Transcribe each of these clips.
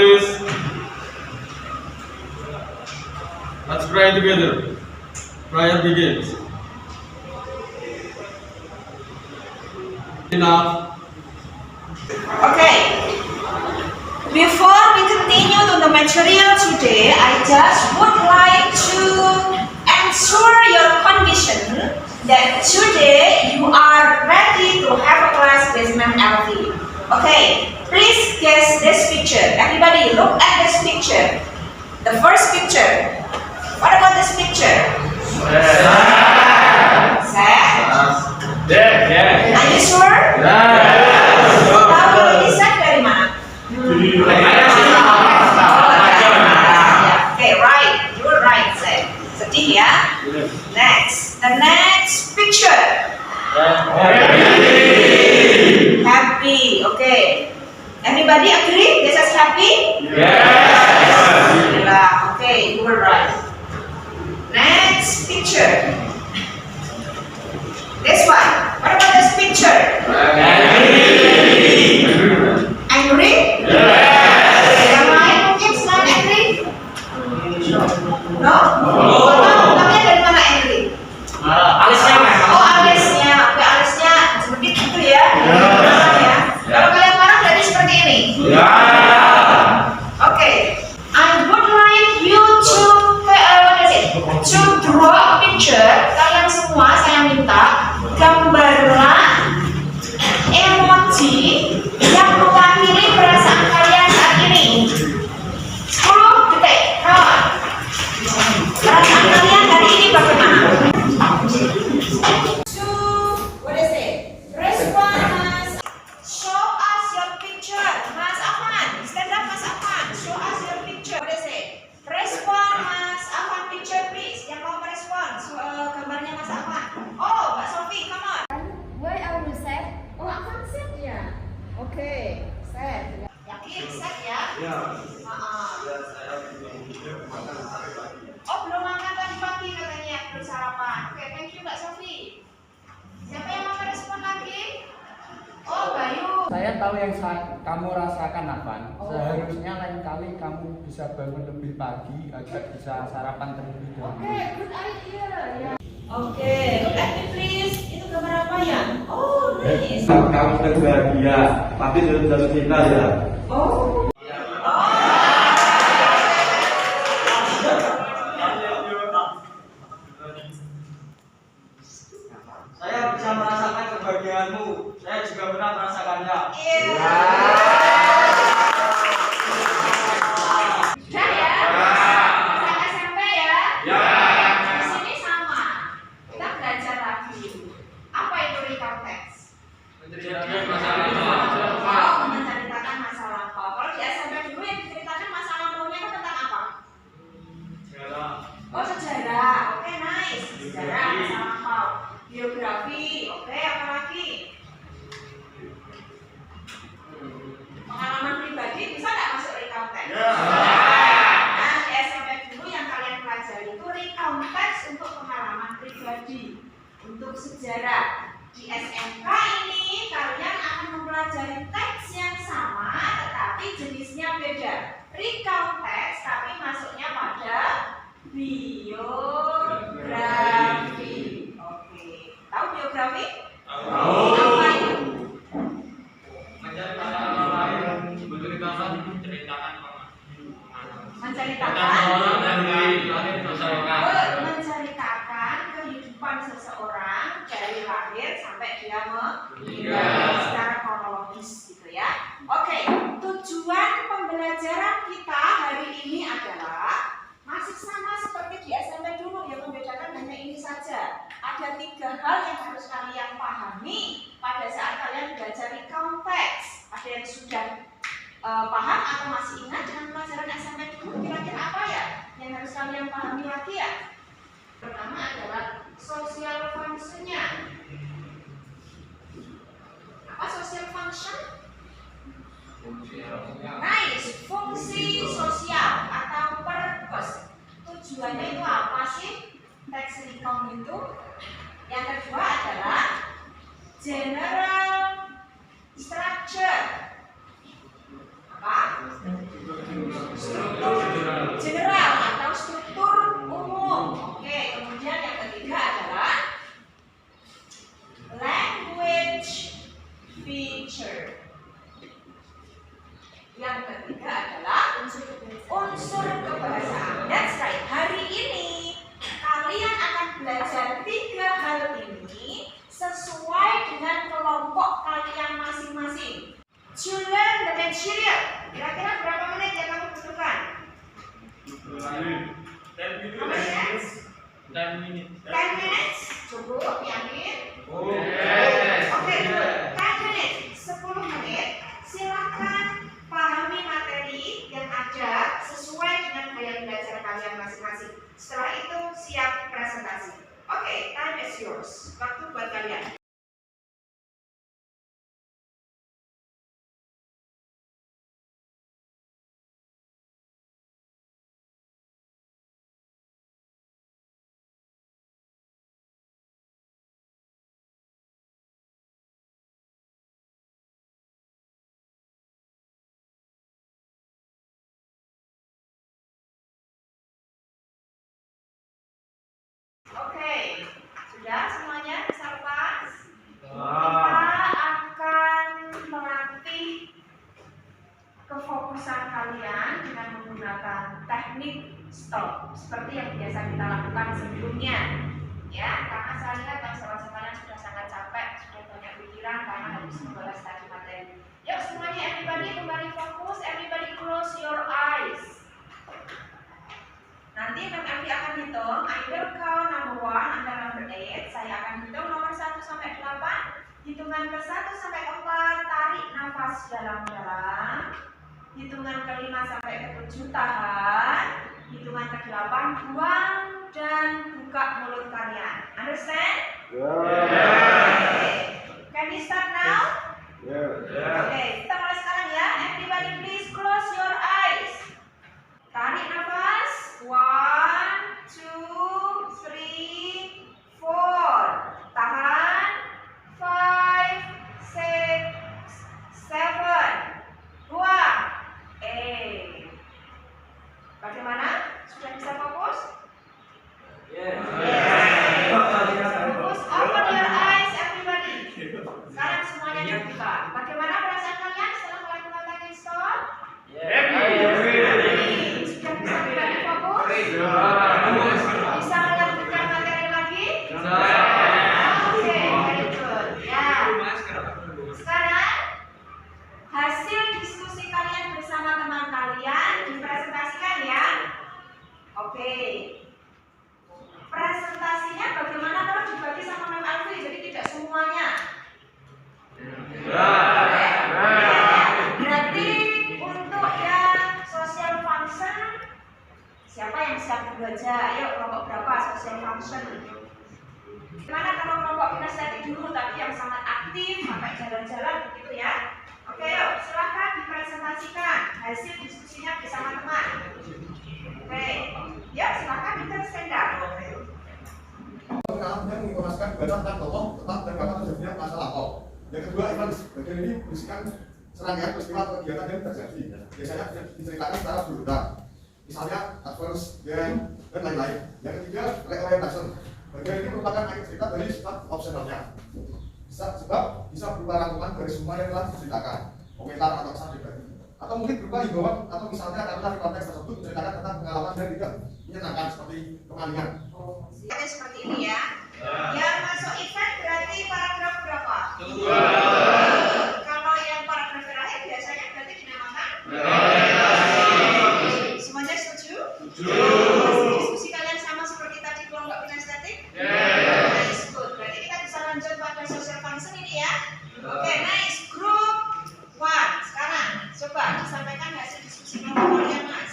please. Let's pray together. Prayer begins. Enough. Okay. Before we continue to the material today, I just would like to ensure your condition that today you are ready to have a class with Ma'am Elvie. Okay, please guess this picture. Everybody look at this picture. The first picture. What about this picture? Sad? Yeah. Are you sure? Tahu ini sad dari mana? Okay, right. You're right, sad. Sedih ya. Next, the next picture. Happy. Okay. Everybody agree? This is happy? Yeah. Okay, you were right. Next picture. This one. What about this picture? Angry? Yang lain mungkin selain angry? No? Namanya dari mana angry? Alisnya memang. Oh, alisnya. Oke, alisnya seperti itu ya. Kalau kalian marah berarti seperti ini. Oke. I would like you to draw a picture. Kalian semua saya minta gambarlah emoji yang mewakili perasaan kalian saat ini. 10 detik. Kawan. Perasaan kalian hari ini bagaimana? What is it? Respond. Show us your picture. Mas Afan. Stand up, Mas Afan. Show us your picture. What is it? Respond, Mas Afan. Picture, please. Yang mau merespon gambarnya Mas Afan. Oh, Mbak Sofi, come on. Why are you sad? Oh, Afan sad ya? Oke, sad. Yakin set ya? Ya. Oh, belum makan tadi pagi katanya, belum sarapan. Oke, thank you Mbak Sofi. Siapa yang mau merespon lagi? Oh, Bayu. Saya tahu yang kamu rasakan, Afan. Seharusnya lain kali kamu bisa bangun lebih pagi agar bisa sarapan terlebih dahulu. Oke, good idea ya. Oke, look at me please. Itu gambar apa ya? Oh, nice. Kamu sedang bahagia, tapi sudah jatuh cinta ya. Oh. Saya bisa merasakan kebahagiaanmu. Saya juga pernah merasakannya. Sudah ya? Saya SMP ya? Di sini sama. Kita belajar lagi. Apa itu recall text? Menceritakan masa lampau. Oh, menceritakan masa lampau. Kalau di SMP dulu yang diceritakan masa lampaunya itu tentang apa? Sejarah. Oh, sejarah. Oke, nice. Sejarah masa lampau. Biografi. Oke, apa lagi? Pengalaman pribadi bisa nggak masuk recall text? Nah, di SMP dulu yang kalian pelajari itu recall text untuk pengalaman pribadi, untuk sejarah. Di SMK ini kalian akan mempelajari teks yang sama tetapi jenisnya beda. Recall text tapi masuknya pada biografi. Oke. Tahu biografi? Tahu. Apa itu? Menceritakan orang lain. Menceritakan Menceritakan masyarakat. menceritakan kehidupan seseorang dari lahir sampai dia meninggal Meninggal. secara kronologis gitu ya. Oke, tujuan pembelajaran kita hari ini adalah masih sama seperti di SMP dulu, yang membedakan hanya ini saja. Ada 3 hal yang harus kalian pahami pada saat kalian belajar recall text. Ada yang sudah paham atau masih ingat dengan pelajaran SMP dulu? Kira-kira apa ya yang harus kalian pahami lagi ya? Pertama adalah social function-nya. Apa social function? Nice, fungsi sosial atau purpose. Tujuannya itu apa sih? Teks recall itu. Yang kedua adalah general structure. Apa? struktur general atau struktur umum. Oke, kemudian yang ketiga adalah language feature. Yang ketiga adalah unsur kebahasaan. That's right. Hari ini kalian akan belajar 3 hal ini sesuai dengan kelompok kalian masing-masing. To learn the material. Kira-kira berapa menit yang kamu butuhkan? 10 minutes? Cukup, yakin? Oke, 10 menit. 10 menit. Silakan pahami materi yang ada sesuai dengan gaya belajar kalian masing-masing. Setelah itu siap presentasi. Oke, time is yours. Waktu buat kalian. Oke, sudah semuanya bisa lepas? Kita akan melatih kefokusan kalian dengan menggunakan teknik stop seperti yang biasa kita lakukan sebelumnya. Ya, karena saya lihat teman-teman kalian sudah sangat capek, sudah banyak pikiran karena harus membahas tadi materi. Yuk semuanya, everybody kembali fokus, everybody close your eyes. Nanti MMV akan hitung, I will count number 1 under number 8. Saya akan hitung nomor 1 sampai 8. Hitungan ke 1 sampai 4, tarik nafas dalam-dalam. Hitungan ke 5 sampai ke 7, tahan. Hitungan ke 8, buang dan buka mulut kalian. Understand? Okay. Can we start now? Oke, kita mulai sekarang ya. Everybody please close your eyes. Tarik nafas. 1, 2, 3, 4. Tahan. 5, 6, 7. Buang. Bagaimana? Sudah bisa fokus? Fokus. Open your eyes, everybody. Sekarang semuanya dibuka. Bagaimana perasaan kalian setelah melakukan teknik stop? Sudah bisa kembali fokus? Bisa melanjutkan materi lagi? Oke, very good. Ya. Sekarang hasil diskusi kalian bersama teman kalian dipresentasikan ya. Oke. Presentasinya bagaimana kalau dibagi sama Mem Alfi? Jadi tidak semuanya. Berarti untuk yang social function, siapa yang siap belajar? Ayo kelompok berapa social function? Gimana kalau kelompok kinestetik dulu tadi yang sangat aktif sampai jalan-jalan begitu ya? Oke, yuk silakan dipresentasikan hasil diskusinya bersama teman. Oke, ya silakan kita stand up. Yang menginformasikan kepada tentang tokoh tentang dan kapan terjadinya masa lampau. Yang kedua, event bagian ini berisikan serangkaian peristiwa atau kegiatan yang terjadi. Biasanya diceritakan secara berurutan. Misalnya adverse, game, dan lain-lain. Yang ketiga, reorientation. Bagian ini merupakan akhir cerita dari sifat opsionalnya. Sebab bisa berupa rangkuman dari semua yang telah diceritakan, komentar atau kesan pribadi. Atau mungkin berupa himbauan atau misalnya karena di konteks tersebut menceritakan tentang pengalaman yang tidak menyenangkan seperti kemalingan. Jadi seperti ini ya. Yang masuk event berarti paragraf berapa? 2. Kalau yang paragraf terakhir biasanya berarti dinamakan? Semuanya setuju? Diskusi kalian sama seperti tadi kelompok kinestetik? Nice, good. Berarti kita bisa lanjut pada social function ini ya. Oke, nice. Group 1. Sekarang coba disampaikan hasil diskusi kelompok kalian, Mas.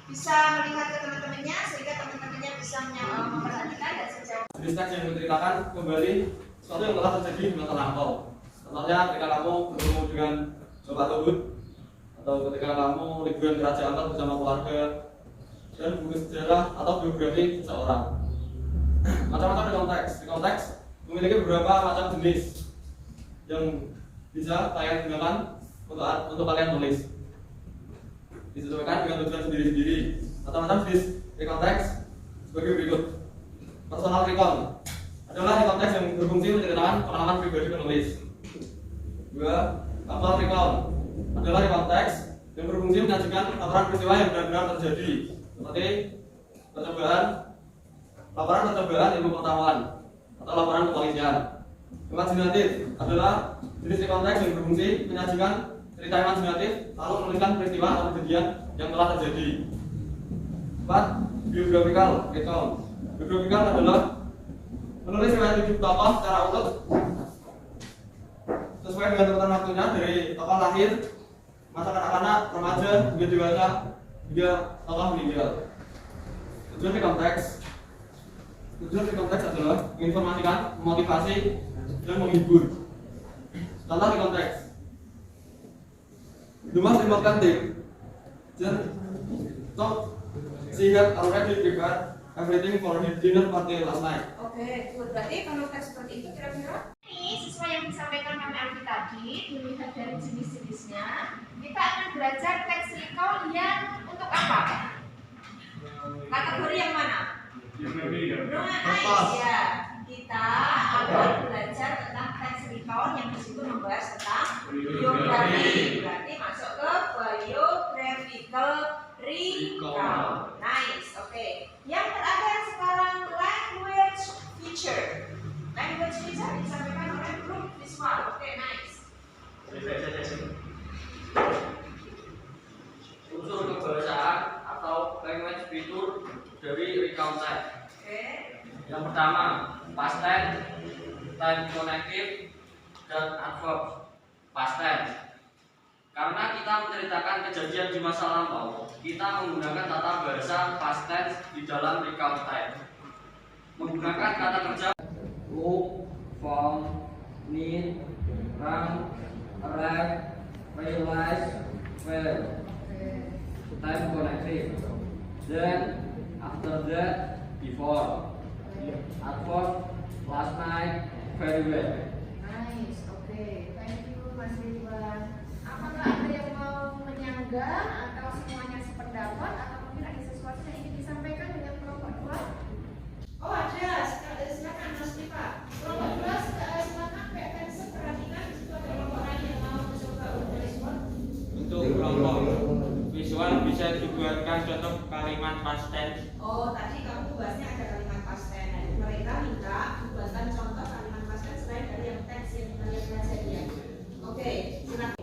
Bisa melihat ke teman-temannya sehingga teman-temannya bisa memperhatikan dan menjawab. Jadi teks yang menceritakan kembali sesuatu yang telah terjadi di masa lampau. Contohnya ketika kamu bertemu dengan Bapak Luhut, atau ketika kamu liburan ke Raja Ampat bersama keluarga, dan buku sejarah atau biografi seseorang. Macam-macam di konteks. Di konteks memiliki beberapa macam jenis yang bisa kalian gunakan untuk kalian tulis. disesuaikan dengan tujuan sendiri-sendiri. Teman-teman di konteks sebagai berikut. Personal recon adalah di konteks yang berfungsi menceritakan pengalaman pribadi penulis. 2. Temporal recon adalah di konteks yang berfungsi menyajikan laporan peristiwa yang benar-benar terjadi, seperti laporan percobaan ilmu pengetahuan atau laporan kepolisian. Imajinatif adalah jenis konteks yang berfungsi menyajikan cerita imajinatif lalu menuliskan peristiwa atau kejadian yang telah terjadi. 4. Biografikal recon. Biografikal adalah menulis riwayat hidup tokoh secara utuh sesuai dengan urutan waktunya dari tokoh lahir, masa kanak-kanak, remaja, hingga dewasa, hingga tokoh meninggal. Tujuan di konteks adalah menginformasikan, memotivasi, dan menghibur. Contoh di konteks. The most important thing, she had already prepared everything for his dinner party last night. Oke, good. Berarti kalau teks seperti itu kira-kira ini sesuai yang disampaikan Mami Alfi tadi, dilihat dari jenis-jenisnya, kita akan belajar teks recall yang untuk apa? Kategori yang mana? Nice, ya. Kita akan belajar tentang teks recall yang di situ membahas tentang biografi. Berarti masuk ke biographical recall. Nice, oke. Yang terakhir sekarang language feature. Language feature disampaikan oleh grup visual. Oke, nice. Unsur kebahasaan atau language feature dari recount type. Oke. Yang pertama, past tense, time connective, dan adverb. Past tense. Karena kita menceritakan kejadian di masa lampau, kita menggunakan tata bahasa past tense di dalam recount type. Menggunakan kata kerja look, found, need, run, arrive, realize, fail. Time connective. Then after that, before. Adverb, last night, very well. Nice, oke. Thank you Mas Ridwan. Apakah ada yang mau menyanggah atau semuanya sependapat atau mungkin ada sesuatu yang ingin disampaikan dengan kelompok 2? Oh ada, silakan Mas Diva. Kelompok 2 silakan PFN perhatikan di situ ada kelompok lain yang mau mencoba untuk respon. Untuk kelompok visual bisa dibuatkan contoh kalimat past tense. Oh, tadi kamu bahasnya ada kalimat past tense. Mereka minta dibuatkan contoh kalimat past tense selain dari yang teks yang kita lihat saja ya. Oke, silakan.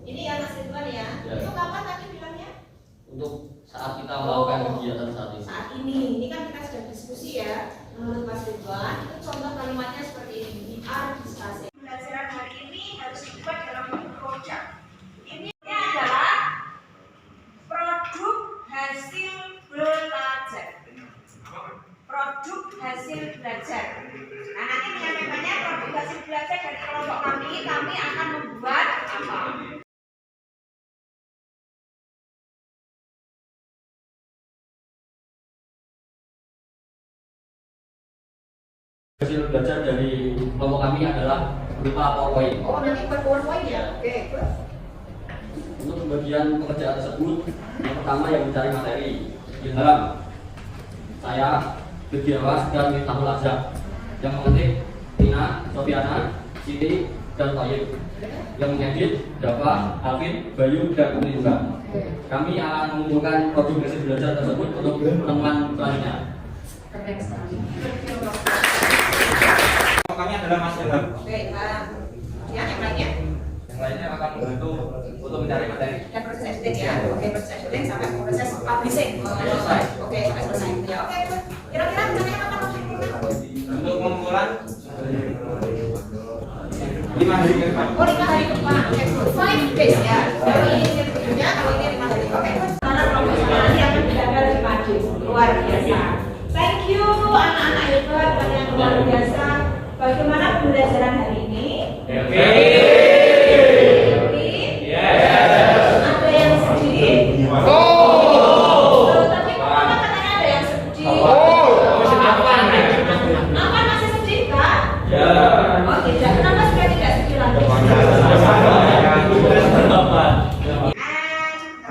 Ini ya Mas Ridwan ya. Itu kapan tadi bilangnya? Untuk saat kita melakukan kegiatan saat ini. Saat ini kan kita sudah diskusi ya. Menurut Mas Ridwan, itu contoh kalimatnya seperti ini. We are discussing. Pembelajaran hari ini harus dibuat dalam bentuk project. Ini adalah produk hasil belajar. Produk hasil belajar. Nah nanti menyampaikannya produk hasil belajar dari kelompok kami akan membuat apa? Hasil belajar dari kelompok kami adalah berupa PowerPoint. Oh nanti buat PowerPoint ya? Oke, terus? Untuk pembagian pekerjaan tersebut, yang pertama yang mencari materi. Ilham, saya, Firdaus dan Miftahul Azhar. Yang mengetik Tina, Sofiana, Siti, dan Thayyib. Yang mengedit Dava, Alvin, Bayu, dan Umi juga. Kami akan mengumpulkan produk hasil belajar tersebut untuk pertemuan selanjutnya. Keren sekali. Kami adalah Mas Ilham. Oke, ya yang lainnya? Yang lainnya akan membantu untuk mencari materi. Dan proses editing ya. Oke, proses editing sampai proses publishing. Selesai. Oke, sampai selesai. Ya, oke. Kira-kira rencananya kapan Untuk pengumpulan 5 hari ke depan. Oh, 5 hari ke depan. Oke, 5 days ya. Kalau ini sebelumnya, kalau ini 5 hari. Oke, karena profesional yang menjaga 5 days. Luar biasa. Thank you anak-anak hebat dan yang luar biasa. Bagaimana pembelajaran hari ini? Oke. Ada yang sedih? Tapi kemana katanya ada yang sedih? Apa masih sedih kak? Ya. Oh tidak, kenapa sudah tidak sedih lagi? And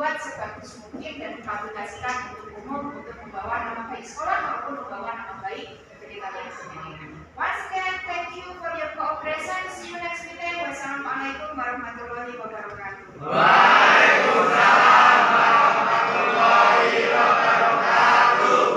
dibuat sebagus mungkin dan dipublikasikan untuk umum untuk membawa nama baik sekolah maupun membawa nama baik negeri kalian sendiri. Once again, thank you for your cooperation. See you next meeting. Wassalamualaikum warahmatullahi wabarakatuh. Waalaikumsalam warahmatullahi wabarakatuh.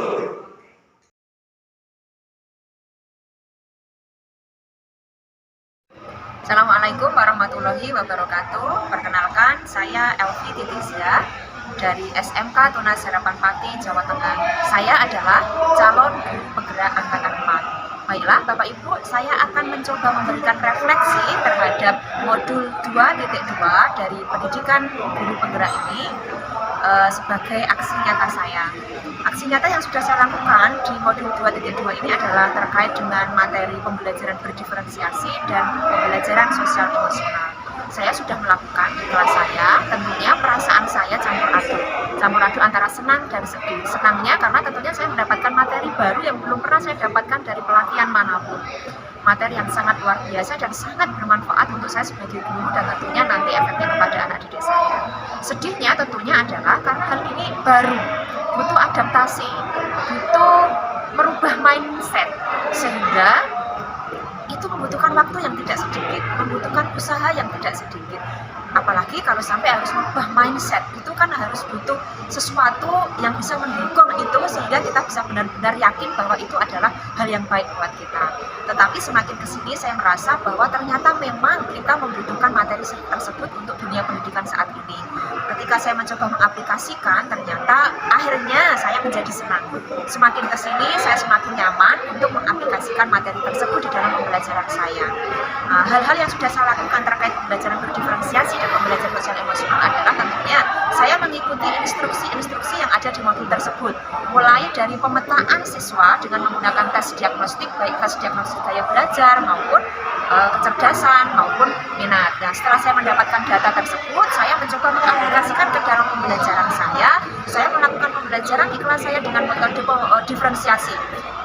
Assalamualaikum warahmatullahi wabarakatuh. Perkenalkan, saya Elvi Titizia dari SMK Tunas Harapan Pati, Jawa Tengah. Saya adalah calon guru penggerak angkatan 4. Baiklah, Bapak Ibu, saya akan mencoba memberikan refleksi terhadap modul 2.2 dari pendidikan guru penggerak ini sebagai aksi nyata saya. Aksi nyata yang sudah saya lakukan di modul 2.2 ini adalah terkait dengan materi pembelajaran berdiferensiasi dan pembelajaran sosial emosional. Saya sudah melakukan di kelas saya, tentunya perasaan saya campur aduk antara senang dan sedih. Senangnya karena tentunya saya mendapatkan materi baru yang belum pernah saya dapatkan dari pelatihan manapun. Materi yang sangat luar biasa dan sangat bermanfaat untuk saya sebagai guru dan tentunya nanti efeknya kepada anak didik saya. Sedihnya tentunya adalah karena hal ini baru, butuh adaptasi, butuh merubah mindset, sehingga itu membutuhkan waktu yang tidak sedikit, membutuhkan usaha yang tidak sedikit. Apalagi kalau sampai harus merubah mindset, itu kan harus butuh sesuatu yang bisa mendukung itu sehingga kita bisa benar-benar yakin bahwa itu adalah hal yang baik buat kita. Tetapi semakin kesini saya merasa bahwa ternyata memang kita membutuhkan materi tersebut untuk dunia pendidikan saat ini. Ketika saya mencoba mengaplikasikan, ternyata akhirnya saya menjadi senang. Semakin kesini saya semakin nyaman untuk mengaplikasikan materi tersebut di dalam pembelajaran saya. Hal-hal yang sudah saya lakukan terkait pembelajaran berdiferensiasi dan pembelajaran sosial emosional adalah tentunya saya mengikuti instruksi-instruksi yang ada di modul tersebut, mulai dari pemetaan siswa dengan menggunakan tes diagnostik, baik tes diagnostik gaya belajar maupun kecerdasan maupun minat. Nah, setelah saya mendapatkan data tersebut, saya mencoba mengaplikasikan ke dalam pembelajaran saya. Saya melakukan pembelajaran di kelas saya dengan metode diferensiasi,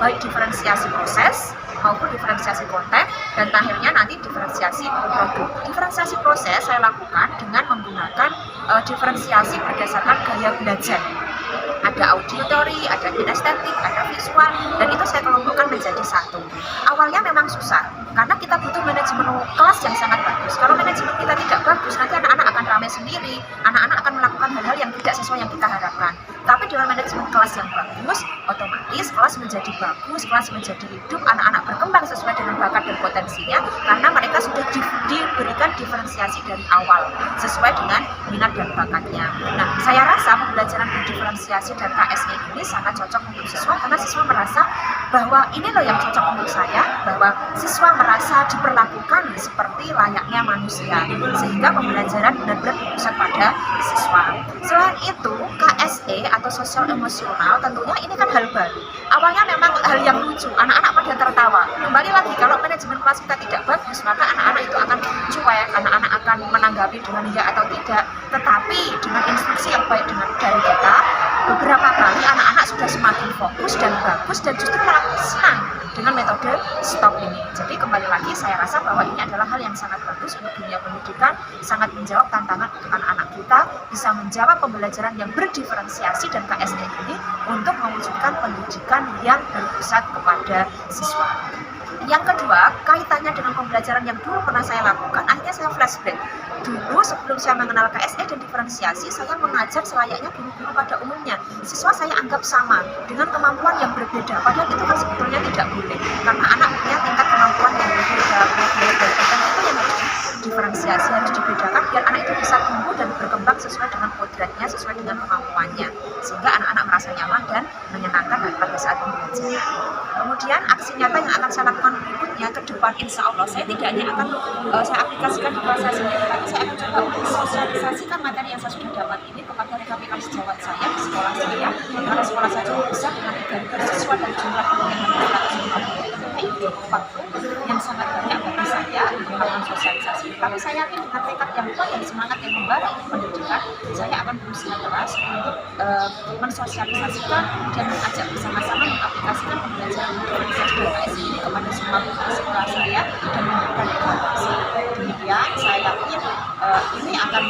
baik diferensiasi proses maupun diferensiasi konten, dan akhirnya nanti diferensiasi produk. Diferensiasi proses saya lakukan dengan menggunakan diferensiasi berdasarkan gaya belajar. Ada auditory, ada kinestetik, ada visual, dan itu saya kelompokkan menjadi satu. Awalnya memang susah, karena kita butuh manajemen kelas yang sangat bagus. Kalau manajemen kita tidak bagus, nanti anak-anak akan ramai sendiri, anak-anak akan melakukan hal-hal yang tidak sesuai yang kita harapkan. Tapi dengan manajemen kelas yang bagus, otomatis kelas menjadi bagus, kelas menjadi hidup, anak-anak berkembang sesuai dengan bakat dan potensinya, karena mereka sudah diberikan diferensiasi dari awal, sesuai dengan minat dan bakatnya. Nah, saya rasa pembelajaran berdiferensiasi dan KSE ini sangat cocok untuk siswa, karena siswa merasa bahwa ini loh yang cocok untuk saya, bahwa siswa merasa diperlakukan seperti layaknya manusia, sehingga pembelajaran benar-benar berpusat pada siswa. Selain itu, KSE atau sosial emosional tentunya ini kan hal baru. Awalnya memang hal yang lucu, anak-anak pada tertawa. Kembali lagi, kalau manajemen kelas kita tidak bagus, maka anak-anak itu akan cuek, anak-anak akan menanggapi dengan ya atau tidak. Tetapi dengan instruksi yang baik dari kita, beberapa kali anak-anak sudah semakin fokus dan bagus dan justru malah senang dengan metode stop ini. Jadi kembali lagi saya rasa bahwa ini adalah hal yang sangat bagus untuk dunia pendidikan, sangat menjawab tantangan untuk anak-anak kita, bisa menjawab pembelajaran yang berdiferensiasi dan KSE ini untuk mewujudkan pendidikan yang berpusat kepada siswa. Yang kedua, kaitannya dengan pembelajaran yang dulu pernah saya lakukan, akhirnya saya flashback. Dulu sebelum saya mengenal KSE dan diferensiasi, saya mengajar selayaknya guru-guru pada umumnya. Siswa saya anggap sama, dengan kemampuan yang berbeda, padahal itu kan sebetulnya tidak boleh. Karena anak punya tingkat kemampuan yang berbeda, dan itu yang harus diferensiasi, harus dibedakan biar anak itu bisa tumbuh dan berkembang sesuai dengan kodratnya, sesuai dengan kemampuannya. Sehingga anak-anak merasa nyaman dan menyenangkan pada saat pembelajaran. Kemudian aksi nyata yang akan saya lakukan berikutnya ke depan, insya Allah saya tidak hanya akan saya aplikasikan di kelas saya sendiri, tapi saya akan coba mensosialisasikan materi yang saya sudah dapat ini kepada rekan-rekan sejawat saya di sekolah saya, karena sekolah saya cukup besar dengan 3.000 siswa dan jumlah guru yang itu waktu yang sangat banyak bagi saya untuk melakukan sosialisasi. Tapi saya yakin dengan tekad yang kuat dan semangat yang membara untuk pendidikan, saya akan berusaha keras untuk mensosialisasikan dan mengajak bersama-sama mengaplikasikan pembelajaran diferensiasi dan KSE ini kepada semua sekolah saya dan memberikan evaluasi. Demikian saya yakin ini akan